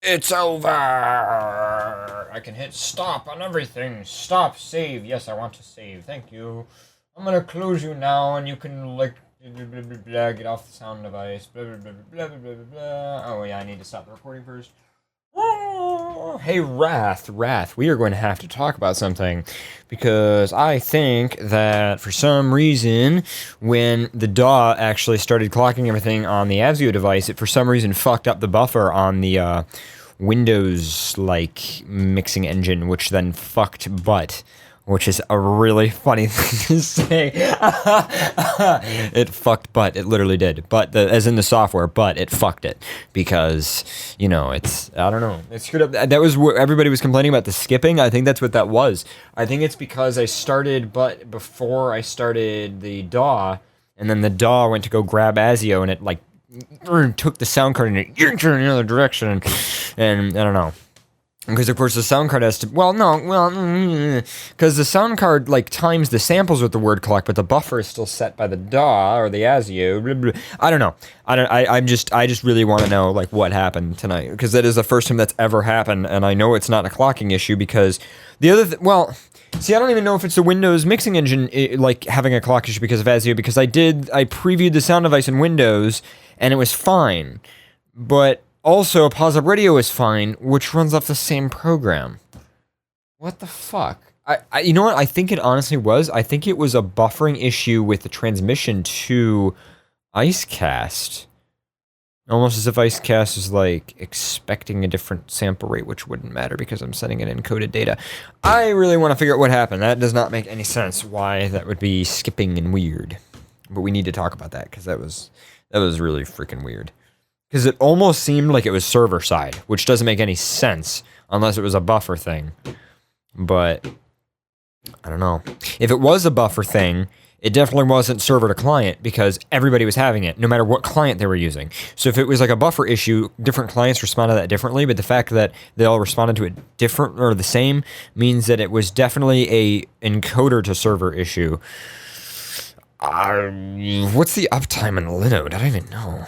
It's over! I can hit stop on everything. Stop, save. Yes, I want to save. Thank you. I'm gonna close you now, and you can, like, blah, blah, blah, blah, get off the sound device. Blah, blah, blah, blah, blah, blah, blah. Oh, yeah, I need to stop the recording first. Hey, Wrath, we are going to have to talk about something, because I think that for some reason, when the DAW actually started clocking everything on the Avzio device, it for some reason fucked up the buffer on the Windows, like, mixing engine, which then fucked butt. Which is a really funny thing to say. It fucked butt. It literally did. But, as in the software, but it fucked it. Because, you know, it's, I don't know. It screwed up. That was what everybody was complaining about, the skipping. I think that's what that was. I think it's because I started, but before I started the DAW, and then the DAW went to go grab ASIO, and it, like, took the sound card and it yanked it in the other direction. And I don't know. Because, of course, the sound card has to... because the sound card, like, times the samples with the word clock, but the buffer is still set by the DAW or the ASIO. Blah, blah. I don't know. I just really want to know, like, what happened tonight. Because that is the first time that's ever happened, and I know it's not a clocking issue because the other... see, I don't even know if it's the Windows mixing engine, like, having a clock issue because of ASIO, because I previewed the sound device in Windows, and it was fine. But... also, Pause Up Radio is fine, which runs off the same program. What the fuck? You know what? I think it honestly was. I think it was a buffering issue with the transmission to IceCast. Almost as if IceCast is, like, expecting a different sample rate, which wouldn't matter because I'm sending in encoded data. I really want to figure out what happened. That does not make any sense why that would be skipping and weird. But we need to talk about that because that was really freaking weird. Because it almost seemed like it was server side, which doesn't make any sense unless it was a buffer thing. But I don't know. If it was a buffer thing, it definitely wasn't server to client because everybody was having it, no matter what client they were using. So if it was like a buffer issue, different clients responded to that differently, but the fact that they all responded to it different or the same means that it was definitely a encoder to server issue. What's the uptime in Linode? I don't even know.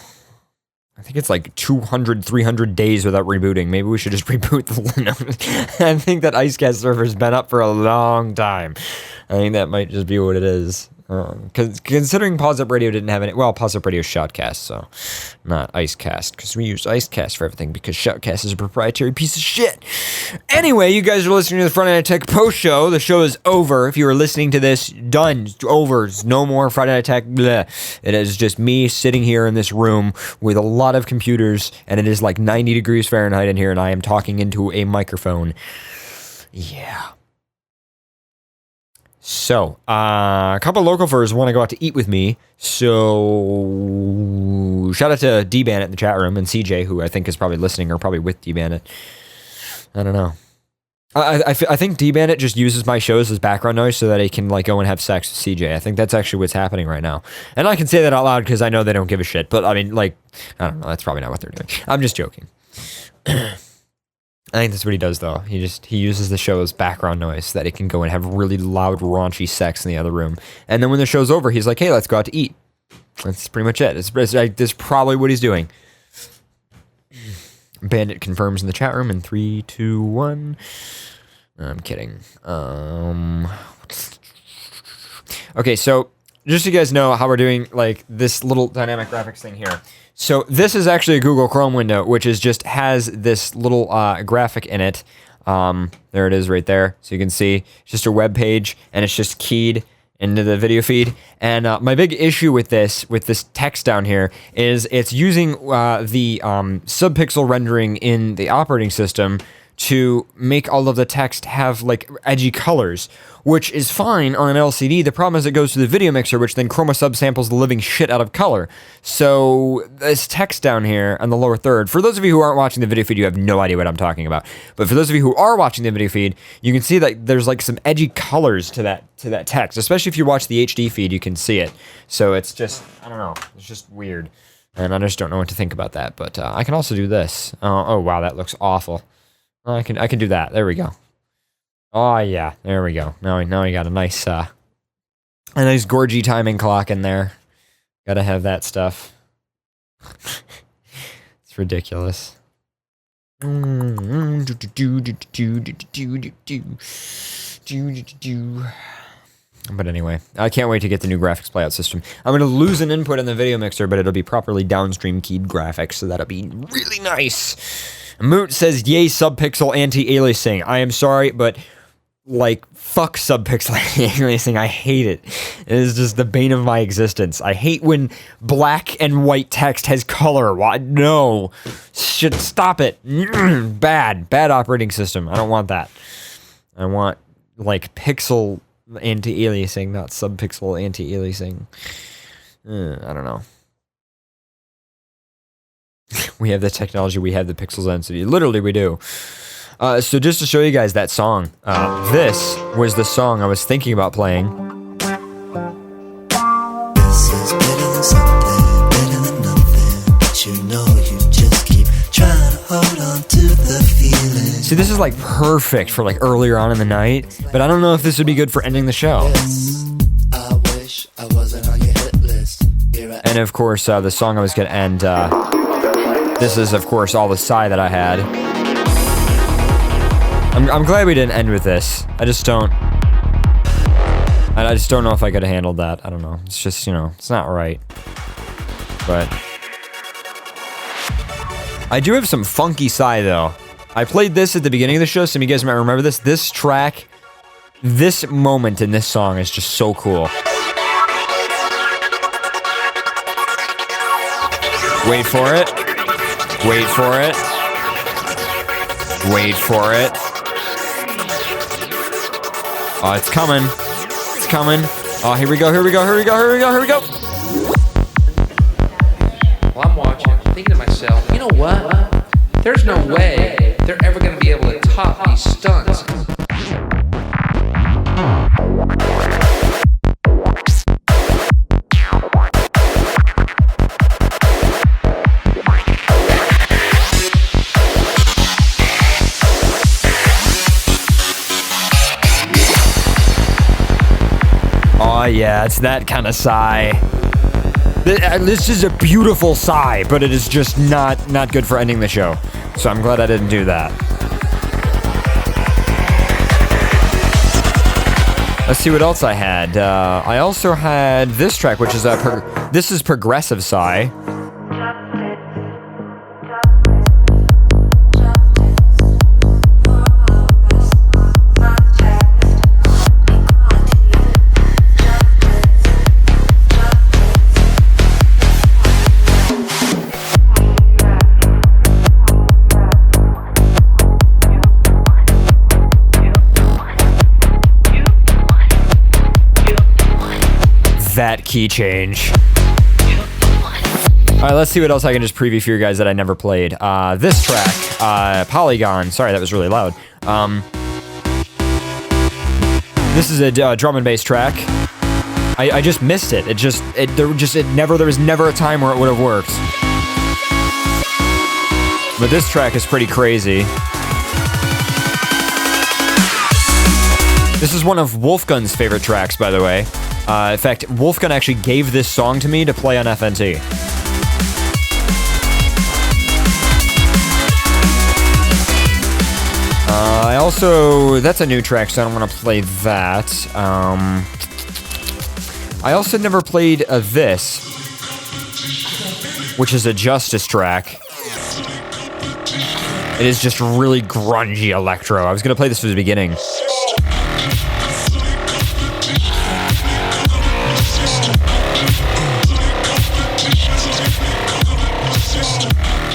I think it's like 200, 300 days without rebooting. Maybe we should just reboot the Linux. I think that IceCast server's been up for a long time. I think that might just be what it is. Considering Pause Up Radio didn't have any... well, Pause Up Radio is Shoutcast, so not IceCast, because we use IceCast for everything, because Shoutcast is a proprietary piece of shit. Anyway, you guys are listening to the Friday Night Tech Post-Show. The show is over. If you are listening to this, done. Over. No more Friday Night Tech. Bleh. It is just me sitting here in this room with a lot of computers, and it is like 90 degrees Fahrenheit in here, and I am talking into a microphone. Yeah. So, a couple of local furs want to go out to eat with me, so shout out to D-Bandit in the chat room, and CJ, who I think is probably listening, or probably with D-Bandit. I don't know. I think D-Bandit just uses my shows as background noise so that he can, like, go and have sex with CJ. I think that's actually what's happening right now. And I can say that out loud because I know they don't give a shit, but, I mean, like, I don't know, that's probably not what they're doing. I'm just joking. I think that's what he does, though. He uses the show as background noise so that he can go and have really loud, raunchy sex in the other room. And then when the show's over, he's like, hey, let's go out to eat. That's pretty much it. That's probably what he's doing. Bandit confirms in the chat room in 3, 2, 1. I'm kidding. Okay, so just so you guys know how we're doing, like, this little dynamic graphics thing here. So this is actually a Google Chrome window, which is just has this little graphic in it. There it is right there. So you can see it's just a web page, and it's just keyed into the video feed. And my big issue with this text down here is it's using the subpixel rendering in the operating system to make all of the text have, like, edgy colors, which is fine on an LCD. The problem is it goes to the video mixer, which then chroma subsamples the living shit out of color. So this text down here on the lower third, for those of you who aren't watching the video feed, you have no idea what I'm talking about. But for those of you who are watching the video feed, you can see that there's, like, some edgy colors to that text. Especially if you watch the HD feed, you can see it. So it's just, I don't know, it's just weird. And I just don't know what to think about that. But I can also do this. Oh wow, that looks awful. I can do that. There we go. Oh yeah, there we go. Now we got a nice gorgy timing clock in there. Gotta have that stuff. It's ridiculous. But anyway, I can't wait to get the new graphics playout system. I'm going to lose an input in the video mixer, but it'll be properly downstream keyed graphics, so that'll be really nice. Moot says, yay, subpixel anti-aliasing. I am sorry, but, like, fuck subpixel anti-aliasing. I hate it. It is just the bane of my existence. I hate when black and white text has color. Why? No. Should stop it. Bad. Bad operating system. I don't want that. I want, like, pixel anti-aliasing, not subpixel anti-aliasing. I don't know. We have the technology, we have the pixel density. Literally, we do. So just to show you guys that song, this was the song I was thinking about playing. This is better than something, better than nothing. But you know you just keep trying to hold on to the feeling. See, this is like perfect for like earlier on in the night, but I don't know if this would be good for ending the show. Yes, I wish I wasn't on your hit list. And of course, the song I was going to end, this is of course all the sigh that I had. I'm glad we didn't end with this. I just don't know if I could have handled that. I don't know. It's just, you know, it's not right. But I do have some funky sigh though. I played this at the beginning of the show. Some of you guys might remember this. This track, this moment in this song is just so cool. Wait for it. Wait for it. Wait for it. Oh, it's coming. It's coming. Oh, here we go, here we go, here we go, here we go, here we go. Well, I'm watching, thinking to myself, you know what? There's no way they're ever going to be able to top these stunts. Oh yeah, it's that kind of sigh. This is a beautiful sigh, but it is just not good for ending the show. So I'm glad I didn't do that. Let's see what else I had. I also had this track, which is this is progressive sigh. That key change. Alright, let's see what else I can just preview for you guys that I never played. This track, Polygon. Sorry, that was really loud. This is a drum and bass track. I just missed it. There was never a time where it would have worked. But this track is pretty crazy. This is one of Wolfgun's favorite tracks, by the way. In fact, Wolfgun actually gave this song to me to play on FNT. I also... That's a new track, so I don't want to play that. I also never played this, which is a Justice track. It is just really grungy electro. I was going to play this from the beginning.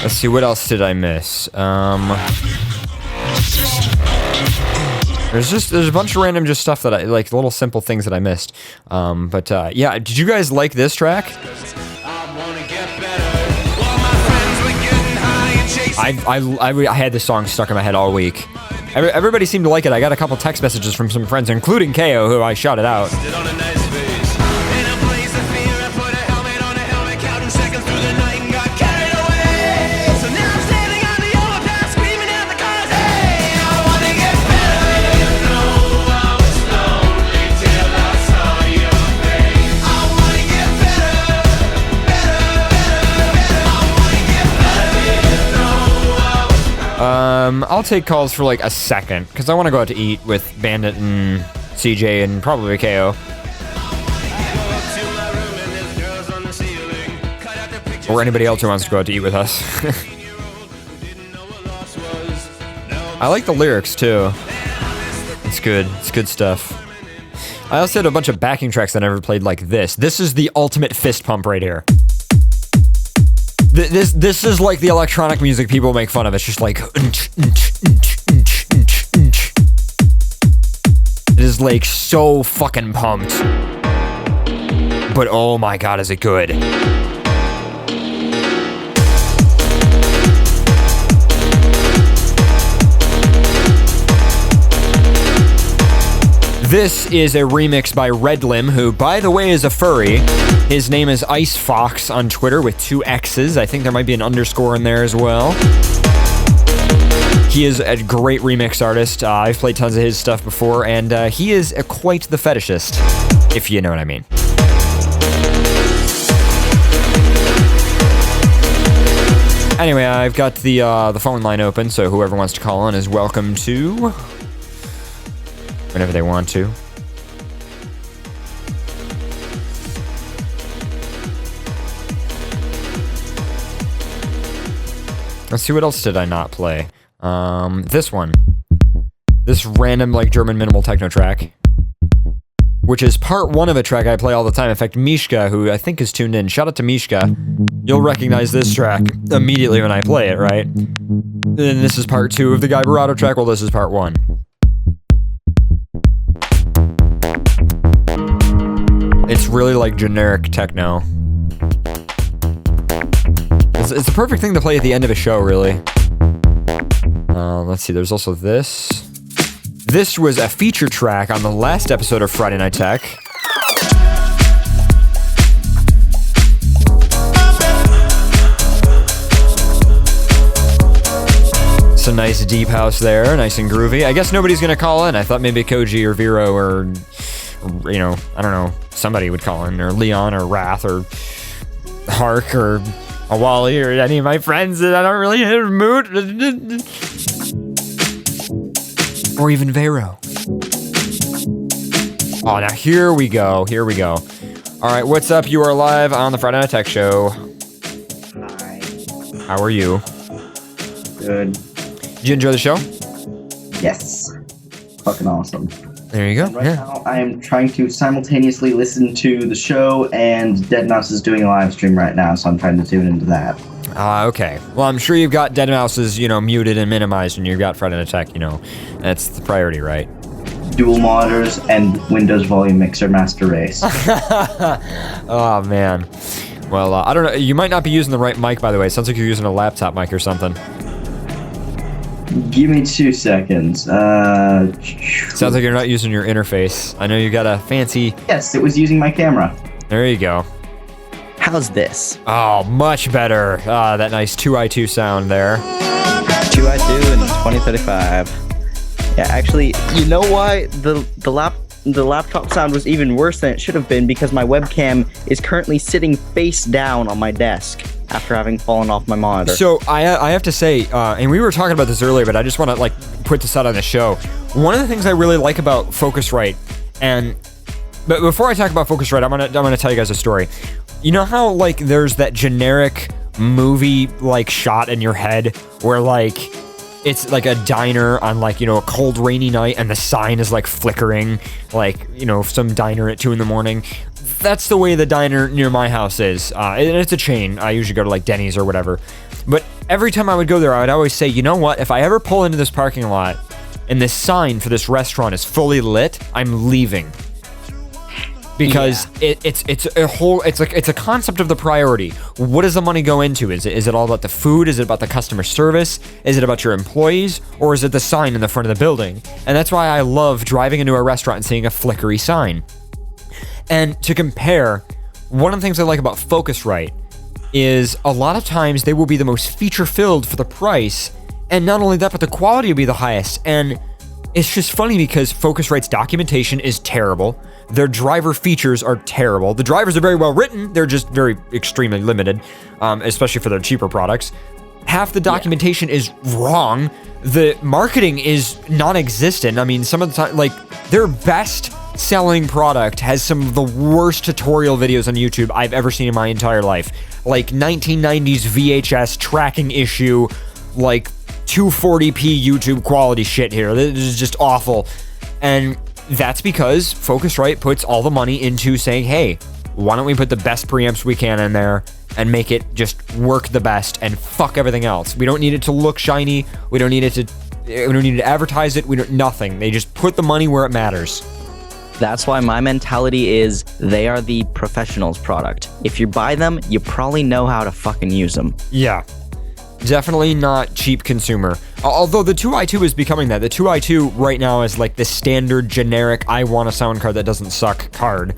Let's see, what else did I miss? There's a bunch of random just stuff that I like, little simple things that I missed. Yeah, did you guys like this track? I had this song stuck in my head all week. Everybody seemed to like it. I got a couple text messages from some friends, including KO, who I shouted out. I'll take calls for like a second, because I want to go out to eat with Bandit and CJ and probably KO. Or anybody else who wants to go out to eat with us. I like the lyrics too. It's good. It's good stuff. I also had a bunch of backing tracks that I never played like this. This is the ultimate fist pump right here. This is like the electronic music people make fun of. It's just like... It is like so fucking pumped. But oh my god, is it good. This is a remix by Redlim, who, by the way, is a furry. His name is Ice Fox on Twitter with 2 X's. I think there might be an underscore in there as well. He is a great remix artist. I've played tons of his stuff before, and he is quite the fetishist, if you know what I mean. Anyway, I've got the phone line open, so whoever wants to call in is welcome to... whenever they want to. Let's see, what else did I not play? This one. This random, like, German minimal techno track. Which is part 1 of a track I play all the time. In fact, Mishka, who I think is tuned in, shout out to Mishka. You'll recognize this track immediately when I play it, right? And this is part 2 of the Guy Barato track. Well, this is part 1. It's really like generic techno. It's the perfect thing to play at the end of a show, really. Let's see, there's also this. This was a feature track on the last episode of Friday Night Tech. Some nice deep house there, nice and groovy. I guess nobody's gonna call in. I thought maybe Koji or Vero or, you know, I don't know, somebody would call in, or Leon or Wrath or Hark or Awali or any of my friends that I don't really hit a mood. Or even Vero. Oh, now here we go. Here we go. All right, what's up? You are live on the Friday Night Tech Show. Hi. How are you? Good. Did you enjoy the show? Yes. Fucking awesome. There you go. And right now, I am trying to simultaneously listen to the show, and Deadmau5 is doing a live stream right now, so I'm trying to tune into that. Okay. Well, I'm sure you've got Deadmau5's, you know, muted and minimized, and you've got Friday Night Tech, you know. That's the priority, right? Dual monitors and Windows Volume Mixer Master Race. Oh, man. Well, I don't know. You might not be using the right mic, by the way. It sounds like you're using a laptop mic or something. Give me 2 seconds. Sounds like you're not using your interface. I know you got a fancy... Yes, it was using my camera. There you go. How's this? Oh, much better. That nice 2i2 sound there. 2i2 and 2035. Yeah, actually, you know why the laptop sound was even worse than it should have been? Because my webcam is currently sitting face down on my desk after having fallen off my monitor. So I have to say, and we were talking about this earlier, but I just want to like put this out on the show. One of the things I really like about Focusrite, but before I talk about Focusrite, I'm gonna tell you guys a story. You know how like there's that generic movie like shot in your head where like it's like a diner on like, you know, a cold rainy night and the sign is like flickering, like, you know, some diner at 2 a.m. That's the way the diner near my house is. And it's a chain. I usually go to like Denny's or whatever. But every time I would go there, I would always say, you know what? If I ever pull into this parking lot and this sign for this restaurant is fully lit, I'm leaving. Because it's a concept of the priority. What does the money go into? Is it all about the food? Is it about the customer service? Is it about your employees? Or is it the sign in the front of the building? And that's why I love driving into a restaurant and seeing a flickery sign. And to compare, one of the things I like about Focusrite is a lot of times they will be the most feature-filled for the price, and not only that, but the quality will be the highest. And it's just funny because Focusrite's documentation is terrible. Their driver features are terrible. The drivers are very well written. They're just very extremely limited, especially for their cheaper products. half the documentation is wrong. The marketing is non-existent. I mean, some of the time, like, their best selling product has some of the worst tutorial videos on YouTube I've ever seen in my entire life. Like 1990s VHS tracking issue, like 240p YouTube quality shit here. This is just awful. And that's because Focusrite puts all the money into saying, hey, why don't we put the best preamps we can in there and make it just work the best and fuck everything else. We don't need it to look shiny. We don't need to advertise it. Nothing. They just put the money where it matters. That's why my mentality is they are the professionals product. If you buy them, you probably know how to fucking use them. Yeah. Definitely not cheap consumer. Although the 2i2 is becoming that. The 2i2 right now is like the standard generic I want a sound card that doesn't suck card.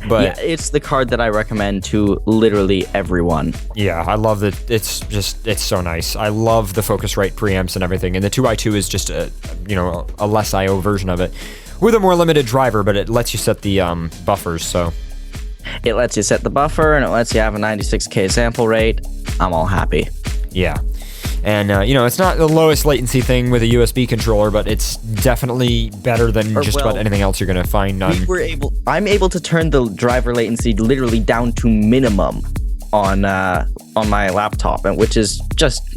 But yeah, it's the card that I recommend to literally everyone. Yeah, I love that. It's so nice. I love the Focusrite preamps and everything. And the 2i2 is just a less IO version of it with a more limited driver, but it lets you set the buffers. So it lets you set the buffer and it lets you have a 96K sample rate. I'm all happy. Yeah. And, it's not the lowest latency thing with a USB controller, but it's definitely better than about anything else you're going to find on... I'm able to turn the driver latency literally down to minimum on my laptop, which is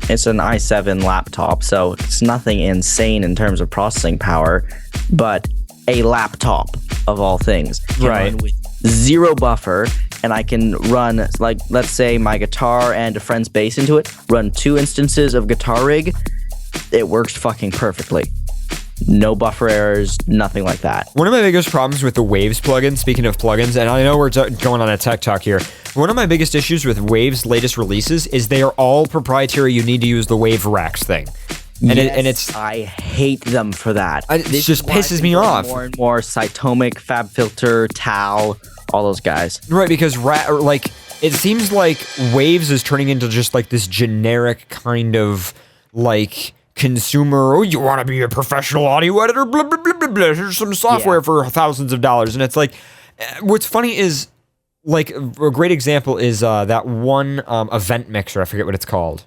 it's an i7 laptop, so it's nothing insane in terms of processing power, but a laptop of all things. Right. With zero buffer, and I can run, like, let's say my guitar and a friend's bass into it, run 2 instances of Guitar Rig, it works fucking perfectly. No buffer errors, nothing like that. One of my biggest problems with the Waves plugin, speaking of plugins, and I know we're going on a tech talk here, one of my biggest issues with Waves' latest releases is they are all proprietary. You need to use the Wave Racks thing. I hate them for that. It just pisses me off. More and more Cytomic, FabFilter, Tal, all those guys. Right, because it seems like Waves is turning into just like this generic kind of like consumer. Oh, you want to be a professional audio editor? Blah blah blah blah blah. Here's some software for thousands of dollars, and it's like, what's funny is like a great example is that one event mixer. I forget what it's called.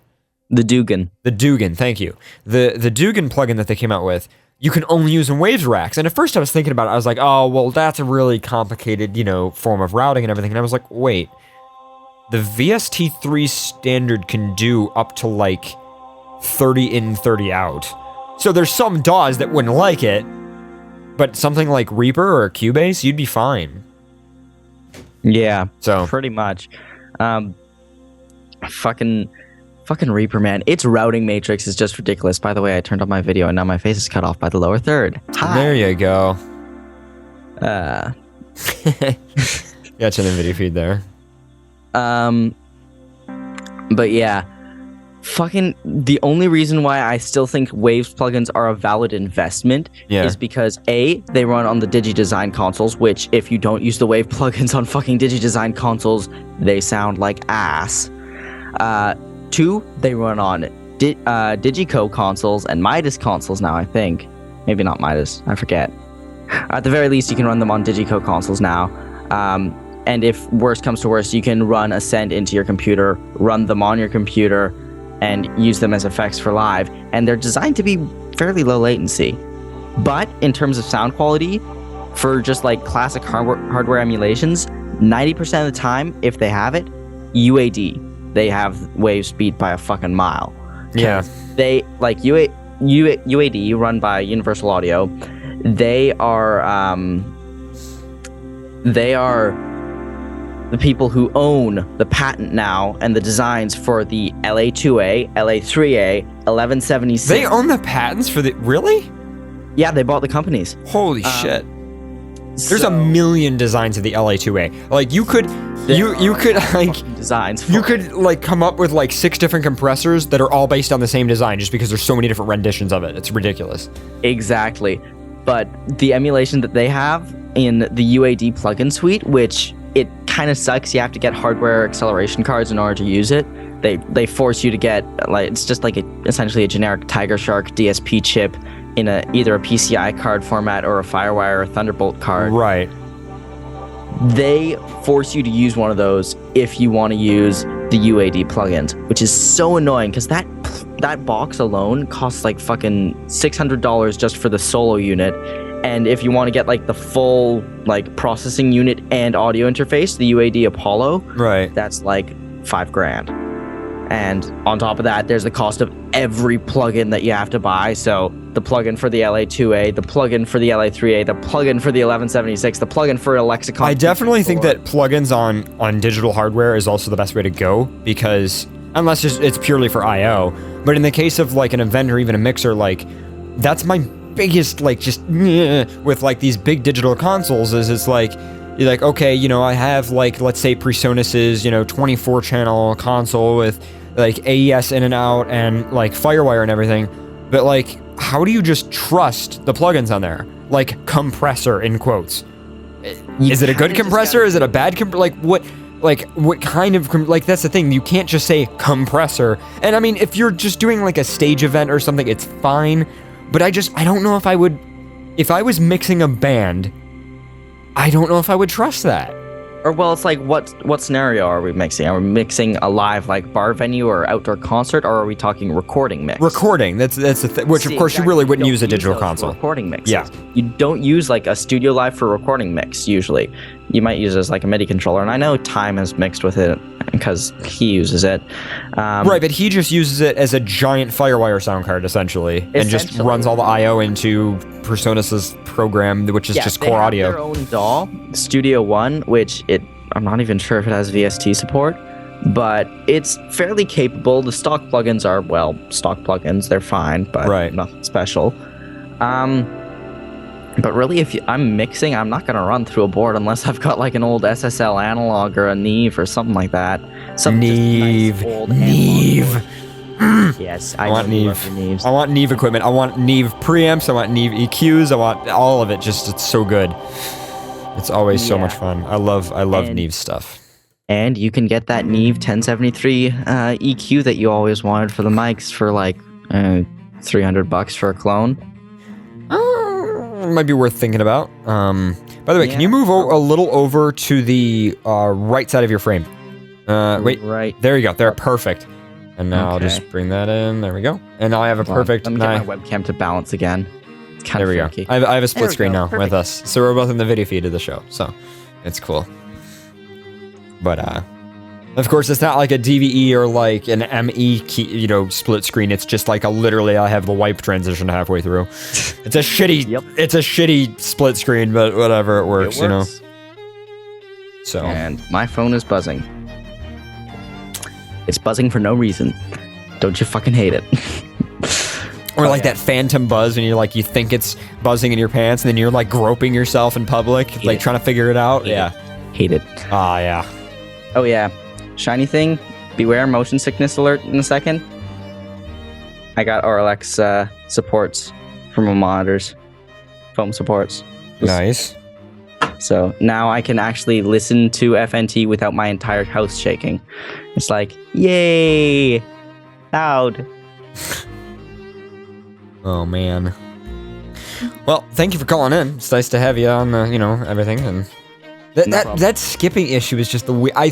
The Dugan. The Dugan, thank you. The Dugan plugin that they came out with, you can only use in Waves racks. And at first I was thinking about it, I was like, oh, well, that's a really complicated, form of routing and everything. And I was like, wait, the VST3 standard can do up to like 30 in, 30 out. So there's some DAWs that wouldn't like it, but something like Reaper or Cubase, you'd be fine. Yeah, so pretty much. Fucking Reaper, man. Its routing matrix is just ridiculous. By the way, I turned on my video and now my face is cut off by the lower third. Hi. There you go. Got you in the video feed there. But yeah. Fucking the only reason why I still think Waves plugins are a valid investment is because A, they run on the DigiDesign consoles, which if you don't use the Wave plugins on fucking DigiDesign consoles, they sound like ass. 2, they run on Digico consoles and Midas consoles now, I think. Maybe not Midas, I forget. At the very least, you can run them on Digico consoles now. And if worst comes to worst, you can run Ascend into your computer, run them on your computer, and use them as effects for live. And they're designed to be fairly low latency. But in terms of sound quality, for just like classic hardware emulations, 90% of the time, if they have it, UAD. They have Waves beat by a fucking mile. Yeah. They, like, UAD, run by Universal Audio, they are the people who own the patent now and the designs for the LA2A, LA3A, 1176. They own the patents for the... Really? Yeah, they bought the companies. Holy shit. There's a million designs of the LA2A. Like, you could like designs. You could like come up with like 6 different compressors that are all based on the same design just because there's so many different renditions of it. It's ridiculous. Exactly. But the emulation that they have in the UAD plugin suite, which it kind of sucks, you have to get hardware acceleration cards in order to use it. They force you to get like it's just like essentially a generic Tiger Shark DSP chip in either a PCI card format or a Firewire or a Thunderbolt card. Right. They force you to use one of those if you want to use the UAD plugins, which is so annoying because that box alone costs like fucking $600 just for the solo unit. And if you want to get like the full like processing unit and audio interface, the UAD Apollo, Right. that's like $5,000. And on top of that, there's the cost of every plugin that you have to buy. So the plugin for the LA2A, the plugin for the LA3A, the plugin for the 1176, the plugin for a Lexicon. I definitely think that plugins on digital hardware is also the best way to go, because unless it's purely for I/O. But in the case of like an event or even a mixer, like that's my biggest like just with like these big digital consoles is it's like you're like, okay, you know, I have like, let's say Presonus's, you know, 24 channel console with like AES in and out and like Firewire and everything, but like how do you just trust the plugins on there? Like compressor in quotes. Is it a good compressor? Is it a bad what kind of like that's the thing, you can't just say compressor. And I mean, if you're just doing like a stage event or something, it's fine, but I don't know if I was mixing a band, I don't know if I would trust that. Or well, it's like what scenario are we mixing? Are we mixing a live like bar venue or outdoor concert, or are we talking recording mix? Recording, that's the thing. Which of course you really wouldn't use a digital console. Recording mixes. Yeah. You don't use like a Studio Live for recording mix usually. You might use it as like a MIDI controller, and I know Time has mixed with it because he uses it. Right, but he just uses it as a giant Firewire sound card essentially, and just runs all the I/O into Presonus's program, which is just core audio. Their own DAW, Studio One, which I'm not even sure if it has VST support, but it's fairly capable. The stock plugins are stock plugins. They're fine, but nothing special. But really, if I'm mixing, I'm not gonna run through a board unless I've got like an old SSL analog or a Neve or something like that. Neve. Yes, I want Neve. I want Neve equipment. I want Neve preamps. I want Neve EQs. I want all of it. Just it's so good. It's always so much fun. I love Neve stuff. And you can get that Neve 1073 EQ that you always wanted for the mics for like $300 for a clone. Might be worth thinking about. By the way, can you move a little over to the right side of your frame? Wait, right there you go. There, perfect. And now I'll just bring that in. There we go. And now I have a perfect. Let me get my webcam to balance again. It's kind there we funky. go. I have a split screen now with us, so we're both in the video feed of the show. So it's cool. But of course, it's not like a DVE or like an ME key, split screen. It's just like literally I have the wipe transition halfway through. It's a shitty, it's a shitty split screen, but whatever, it works, So. And my phone is buzzing. It's buzzing for no reason. Don't you fucking hate it? Or like that phantom buzz when you think it's buzzing in your pants and then you're like groping yourself in public, trying to figure it out. Hate it. Ah, yeah. Oh yeah. Shiny thing, beware motion sickness alert in a second. I got RLX supports from my monitors, foam supports. Nice. So now I can actually listen to FNT without my entire house shaking. It's like, yay, loud. Oh man. Well, thank you for calling in. It's nice to have you on the, everything, and that skipping issue is just I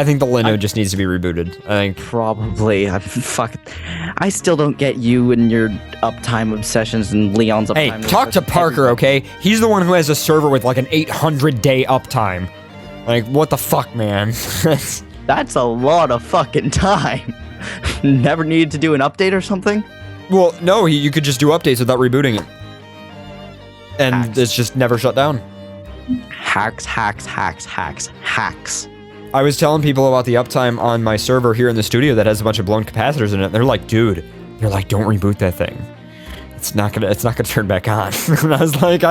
think the Lino just needs to be rebooted. I think probably. I still don't get you and your uptime obsessions and Leon's uptime. Hey, talk to Parker, okay? He's the one who has a server with like an 800-day uptime. Like, what the fuck, man? That's a lot of fucking time. Never needed to do an update or something? Well, no, you could just do updates without rebooting it. And it's just never shut down. Hacks. I was telling people about the uptime on my server here in the studio that has a bunch of blown capacitors in it. They're like, dude, don't reboot that thing. It's not gonna turn back on. And I was like,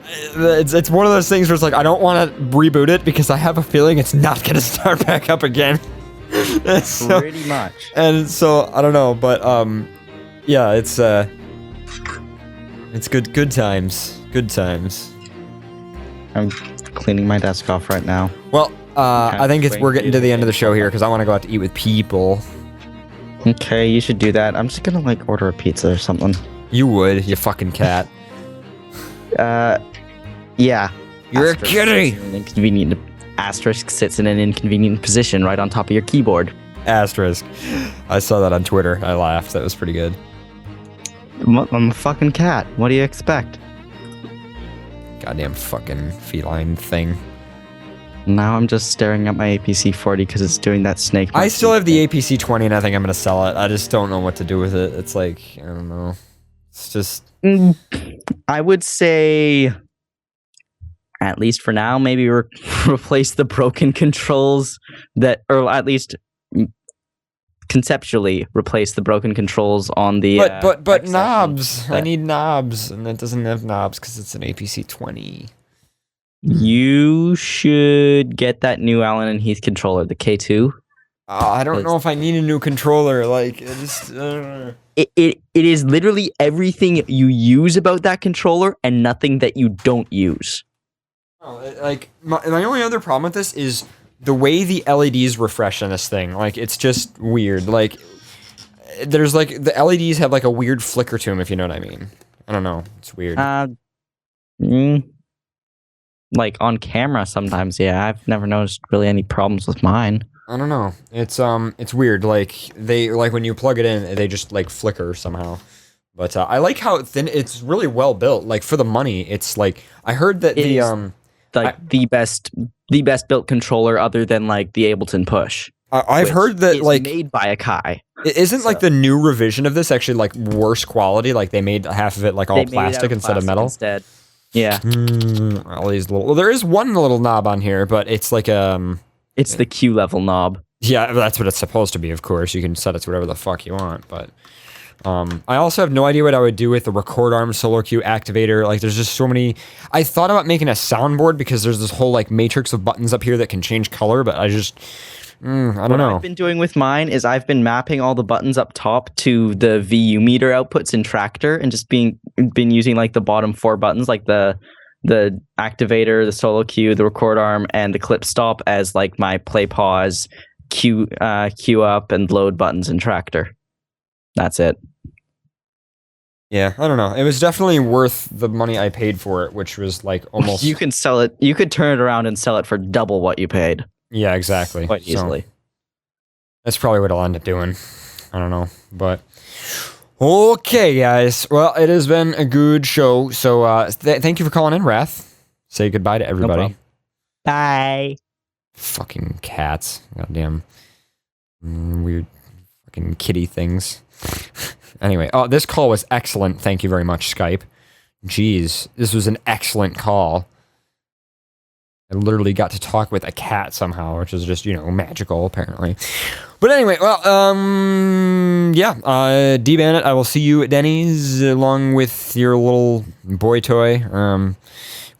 it's one of those things where it's like, I don't want to reboot it because I have a feeling it's not gonna start back up again. So, pretty much. And so I don't know, but yeah, it's good times. Good times. I'm cleaning my desk off right now. Well, I think we're getting to the end of the show here because I want to go out to eat with people. Okay, you should do that. I'm just gonna order a pizza or something. You would, you fucking cat. Yeah. You're a kitty. Inconvenient asterisk sits in an inconvenient position right on top of your keyboard. Asterisk. I saw that on Twitter. I laughed. That was pretty good. I'm a fucking cat. What do you expect? Goddamn fucking feline thing. Now I'm just staring at my APC-40 because it's doing that snake. I still have the APC-20 and I think I'm going to sell it. I just don't know what to do with it. It's like, I don't know. It's just... I would say, at least for now, maybe replace the broken controls or at least conceptually replace the broken controls on the. But knobs. I need knobs, and that doesn't have knobs because it's an APC-20. You should get that new Allen and Heath controller, the K2. I don't know if I need a new controller. Like, it is literally everything you use about that controller and nothing that you don't use. Like, my only other problem with this is the way the LEDs refresh on this thing. Like, it's just weird. Like, there's like, the LEDs have like a weird flicker to them, if you know what I mean. I don't know. It's weird. Like on camera sometimes, yeah. I've never noticed really any problems with mine. I don't know. It's weird. Like when you plug it in, they just like flicker somehow. But I like how thin. It's really well built. Like for the money, it's like I heard that the best built controller other than like the Ableton Push. I've heard that like made by a Kai. Isn't like the new revision of this actually like worse quality? Like they made half of it like all plastic instead of metal. Instead. Yeah. All these little. Well, there is one little knob on here, but it's like It's the Q level knob. Yeah, that's what it's supposed to be. Of course, you can set it to whatever the fuck you want. But I also have no idea what I would do with the record arm solo Q activator. Like, there's just so many. I thought about making a soundboard because there's this whole like matrix of buttons up here that can change color, but I just. I don't know. What I've been doing with mine is I've been mapping all the buttons up top to the VU meter outputs in Tractor and just been using like the bottom 4 buttons, like the activator, the solo cue, the record arm, and the clip stop as like my play pause, cue up, and load buttons in Tractor. That's it. Yeah, I don't know. It was definitely worth the money I paid for it, which was like almost. You can sell it. You could turn it around and sell it for double what you paid. Yeah, exactly. Quite easily. So, that's probably what I'll end up doing. I don't know, but okay, guys. Well, it has been a good show. So thank you for calling in, Wrath. Say goodbye to everybody. No Bye. Fucking cats. Goddamn weird fucking kitty things. Anyway, this call was excellent. Thank you very much, Skype. Jeez, this was an excellent call. I literally got to talk with a cat somehow, which is just, magical, apparently. But anyway, well, D-Bandit, I will see you at Denny's along with your little boy toy,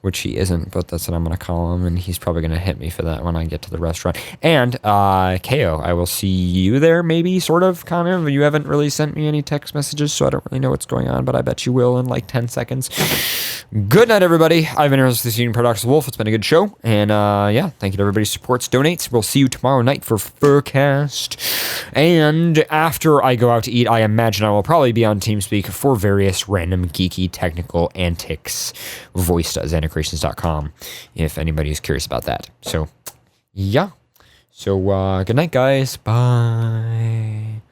which he isn't, but that's what I'm going to call him, and he's probably going to hit me for that when I get to the restaurant. And KO, I will see you there, maybe, sort of, kind of. You haven't really sent me any text messages, so I don't really know what's going on, but I bet you will in like 10 seconds. Good night, everybody. I've been your host, this evening, Paradox Wolf. It's been a good show, and thank you to everybody who supports, donates. We'll see you tomorrow night for FurCast. And after I go out to eat, I imagine I will probably be on TeamSpeak for various random geeky technical antics voiced as anacreations.com if anybody is curious about that. So, yeah. So, good night, guys. Bye.